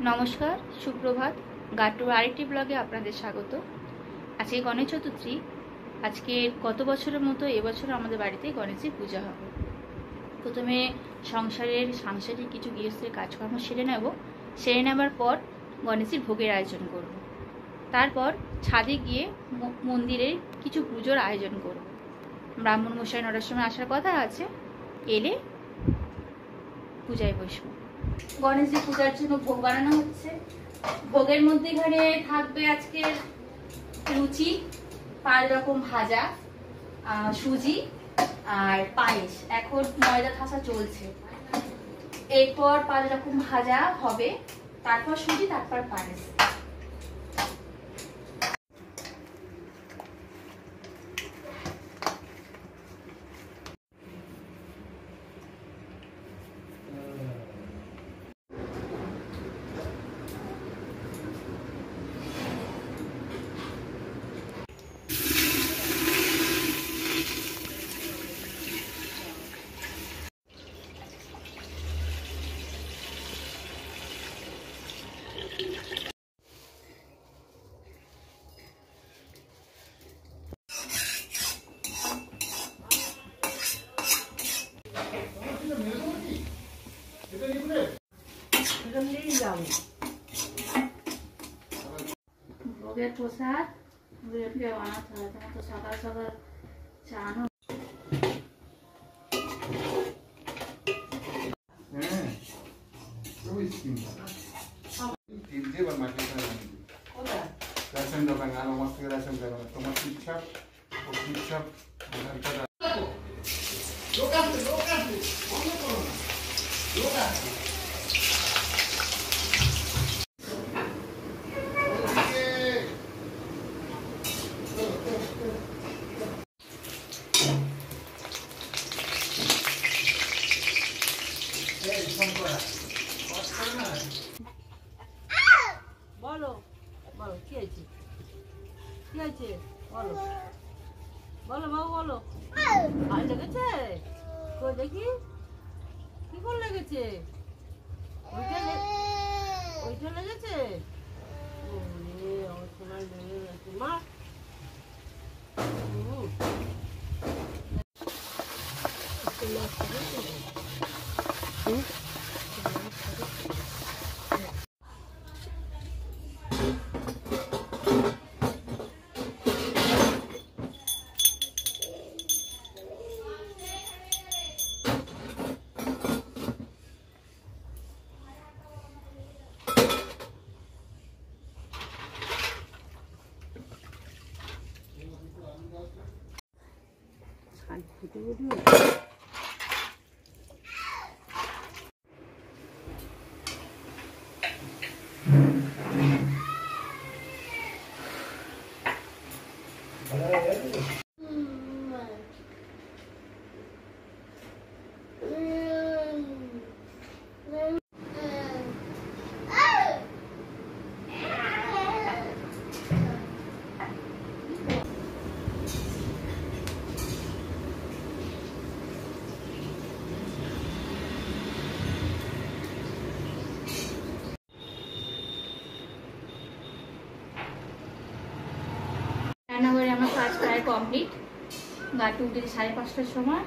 নমস্কার, সুপ্রভাত। গাটুর আরেকটি ব্লগে আপনাদের স্বাগত। আজকে গণেশ চতুর্থী। আজকে গত বছরের মতো এবছর আমাদের বাড়িতে গণেশের পূজা হবে। প্রথমে সাংসারিক কিছু গৃহস্থের কাজকর্ম সেরে নেবার পর গণেশের ভোগের আয়োজন করব। তারপর ছাদে গিয়ে মন্দিরে কিছু পুজোর আয়োজন করব। ব্রাহ্মণ মশাই 9টার সময় আসার কথা আছে, এলে পূজায় বসবো। গণেশজি পূজার জন্য ভোগ বানানো হচ্ছে। ভোগের মধ্যে এখানে থাকবে আজকে লুচি, 5 রকম ভাজা, সুজি আর পায়েস। এখন ময়দা ঠাসা চলছে। এরপর 5 রকম ভাজা হবে, তারপর সুজি, তারপর পায়েস। ভোগের প্রসাদ বানাতে হয়, তোমার তো সকাল সকাল চানো। রেশন দোকান আর আমার থেকে রেশন দোকান তোমার ঠিকঠাক ও ঠিকঠাক লোক আছে বন্ধ করো না, লোক আছে। বলো বলো কি হয়েছে, কি হয়েছে বলো, বলো বাবু বলো। আর লেগেছে কই দেখি, কি করে লেগেছে? ওইটা লেগেছে। ওরে আমার তোমার লেগে গেছে মা। রান্নাঘরে আমার কাজ প্রায় কমপ্লিট। গাটু উঠেছে 5:30টার সময়,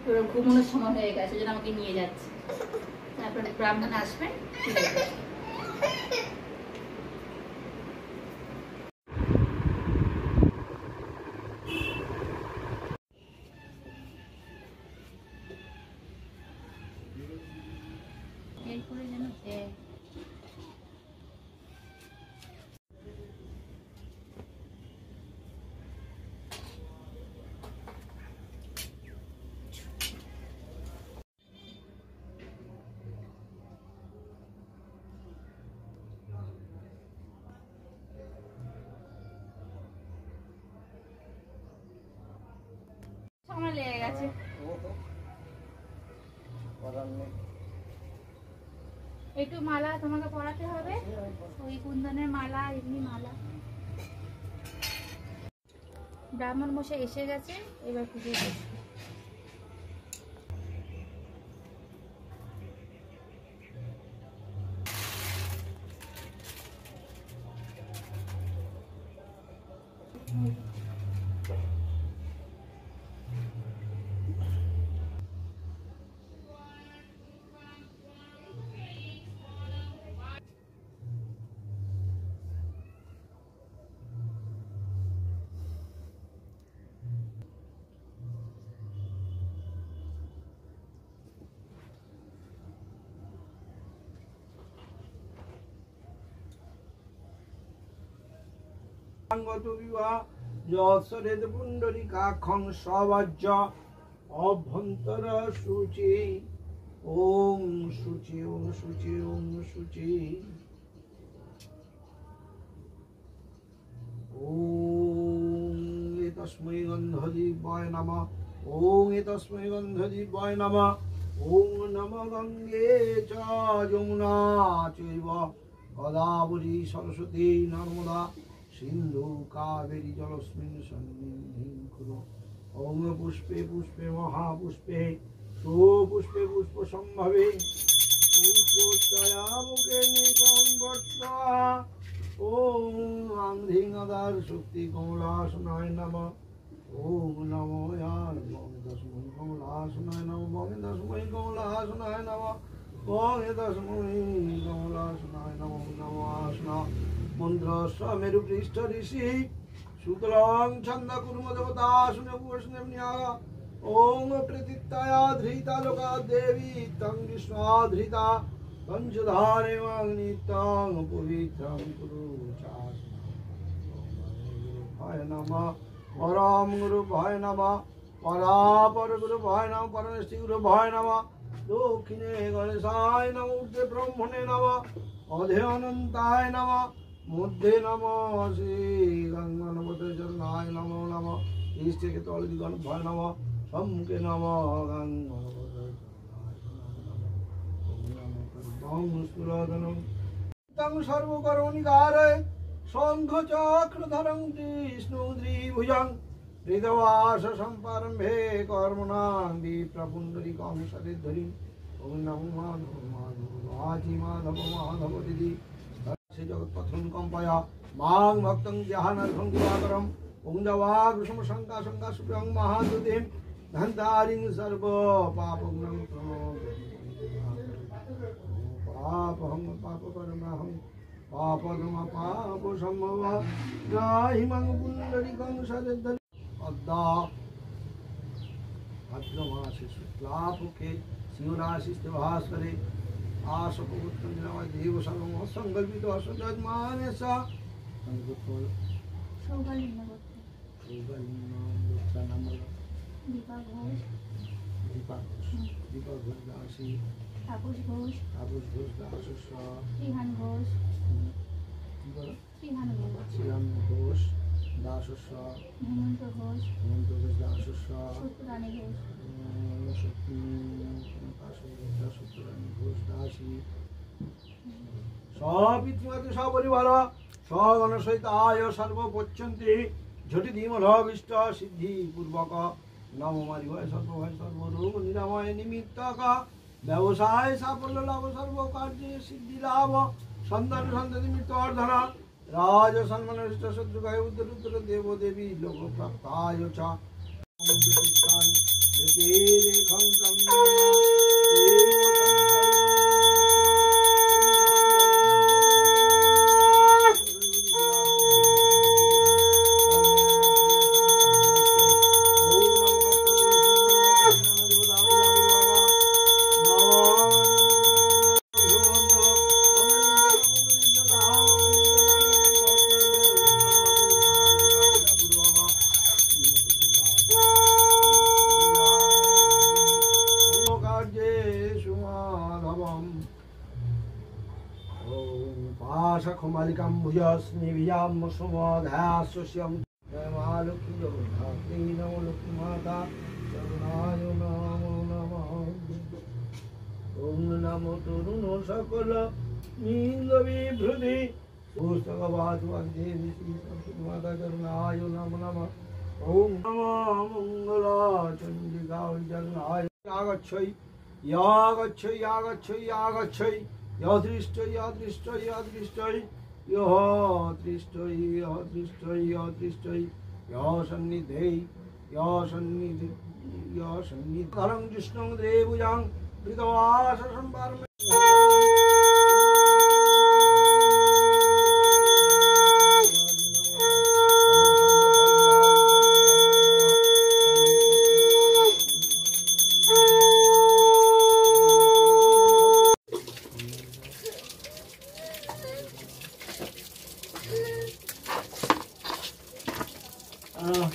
ওর ঘুমানোর সময় হয়ে গেছে, যেন আমাকে নিয়ে যাচ্ছে। তারপরে ব্রাহ্মণ আসবেন। এরপরে যেন দেয়। সময় লেগে গেছে। একটু মালা তোমাকে পরাতে হবে, ওই কুন্দনের মালা, এমনি মালা। ব্রাহ্মণ মশাই এসে গেছে, এবার পুজো করছে। পুণ্ডরিকাক্ষং সবাজ্য অভ্যন্তর শুচি ওম শুচি ওম শুচি ওম শুচি ওম এতস্मै গন্ধদীপায় নমঃ ওম এতস্मै গন্ধদীপায় নমঃ ওম নমো গঙ্গে চ যমুনা চৈব গোদাবরী সরস্বতী নর্মদা সিন্ধু কাবেরী জলস্মিন সন্নিধিং কুরু ওম পুষ্পে পুষ্পে মহাপুষ্পে সুপুষ্পে পুষ্প সম্ভবে পুষ্পচ্ছায়া মুখে নিকম বর্ষা ওম আংধিং আদার শক্তি কমলাসনায় নমঃ ওম নমো ইয়ার মমে তস্मै কমলাসনায় নমঃ মমে তস্मै কমলাসনায় নমঃ মমে তস্मै কমলাসনায় নমঃ নমো আসনা মন্ত্র মেরু পৃষ্ঠ ঋষি শুক্লং ছন্দ কুর্ম দেবতা শুনে বৈষ্ণব নিয়াগা ওম প্রতীত্তায়া ধৃতা লোকা দেবী তং বিষ্ণাধৃতা পঞ্চধারে নিত্যং পবিত্রং কুরু চায় নমঃ পরম গুরু ভয় নমঃ পরাপর গুরু ভয় নমঃ পরমেষ্ঠি গুরু ভয় নমঃ দক্ষিণে গণেশায় নমঃ ঊর্ধ্বে ব্রহ্মণে নমঃ অধে অনন্তায় নমঃ মধ্যে নমঃ শ্রী গঙ্গনপতে চরণায় নমো নমঃ ইষ্টকে তলদি গণ ভয় নমঃ সম্মুখে নমঃ গঙ্গনপতে চরণায় তং সর্বকরণিকারয় শঙ্খ চক্রধরং বিষ্ণু দ্বিভুজং হৃদবাস সম্পারম্ভে কর্মণাং বিপ্রপুণ্ডরিকং সরিদ্ধরিং ওম নমো মাধব মাধব আজি মাধব মাধব দিদি শ্রী জগৎপথং কম্পয়া মাং ভক্তং জ্ঞানার্ঘং দিবাকরম ওম জবাগ্রসম শঙ্কা শঙ্কা সুপ্রং মহাদুতিম ধন্তারিং সর্ব পাপগ্নং পাপহং পাপপরমহং পাপদম পাপ সম্ভব রাহিমং পুণ্ডরিকং সরিদ্ধরিং অদ্যা ভাদ্রমাসে শুক্লাপক্ষে সিংহরাশিস্থ ভাস্করে आशपुत्रनिरामय देव सर्वं संकल्पित असंजमानेसा दीपा घोष दासी तापस घोष दास श्रीहान घोष दास हेमंत घोष दास सत्यरानी घोष सपितृमातृ सपरिवार सगण सहित आय सर्वपच्यन्ते झटि धीमलभीष्ट सिद्धि पूर्वक नमो मारिभय सर्वभय सर्वरोग निरामय निमित्तक व्यवसाय साफल्य लाभ सर्व कार्य सिद्धि लाभ सन्तान सन्तति मृत्यु अर्धन राज सम्मान शत्रुगाय उद्धरुद्र देव देवी लोक प्राप्ताय च पाशखमालिकां भुजस्निभियां सुमोधास्वस्यं जय महालक्ष्मी जगन्नाथी नमो लक्ष्मी माता करुणाय नमो नमः ओम नमो तरुण सकल नींद विभृति पुस्तकवाचुदेवी श्री सरस्वती माता करुणाय नमो नमः ओम नमो मंगला चंडिका जगन्नाथ आगच्छै यागच्छै यागच्छै यागच्छै यदृष्टै यदृष्टै यदृष्टै यदृष्टै यदृष्टै यदृष्टै সন্নিধেই সন্নিধারং কৃষ্ণং দেবুজাং মৃতবাস সম্পারমে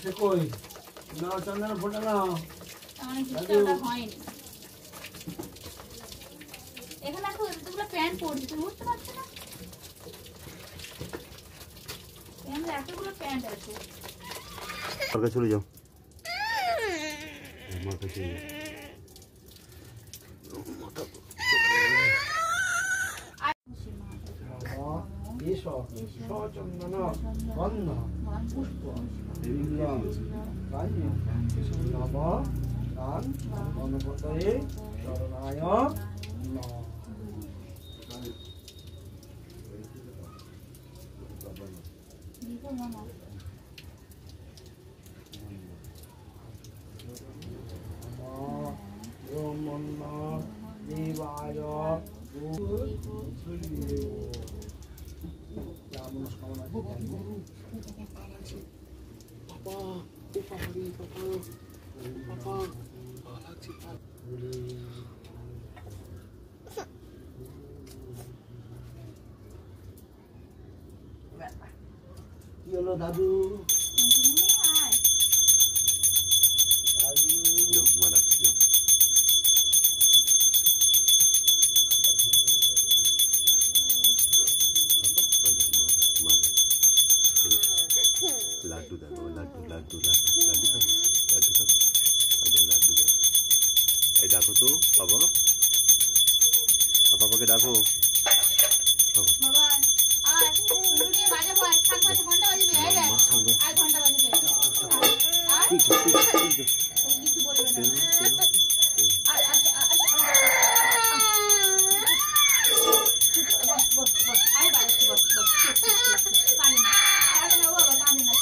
সে কই না চন্দন ফোটা না আমার কিছুটা হয়নি। এখানে দেখো এতগুলো প্যান্ট পরছে, তুমি বুঝতে পারছো না? এখানে এতগুলো প্যান্ট আছে। আমার কাছে চলে যাও, আমার কাছে চন্দন বন্ধ পুষ্প নম দান গণপতয়ে শরণায় নমঃ। দেবায় কি হলো দাদু? লাড্ডু দেখো, লাড্ডু লাড্ডু লাড্ডু লাড্ডু খাবো, লাড্ডু খাবো, লাড্ডু দেখো। এই ডাকো তো বাবা, বাবাকে ডাকো। বাবা আর তুমি বাজে ভাই থাক বাজে ঘন্টা বাজবে এই রে আর ঘন্টা বাজবে আর কিছু বলবে না আর বস আই বাজে বস কানে না বাবা কানে না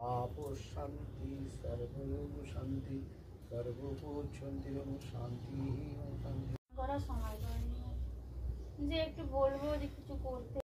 आपो शांति सर्वयोग शांति सर्वभूत शांति शांति शांति করার সময় পাইনি যে একটু বলবো যে কিছু করতে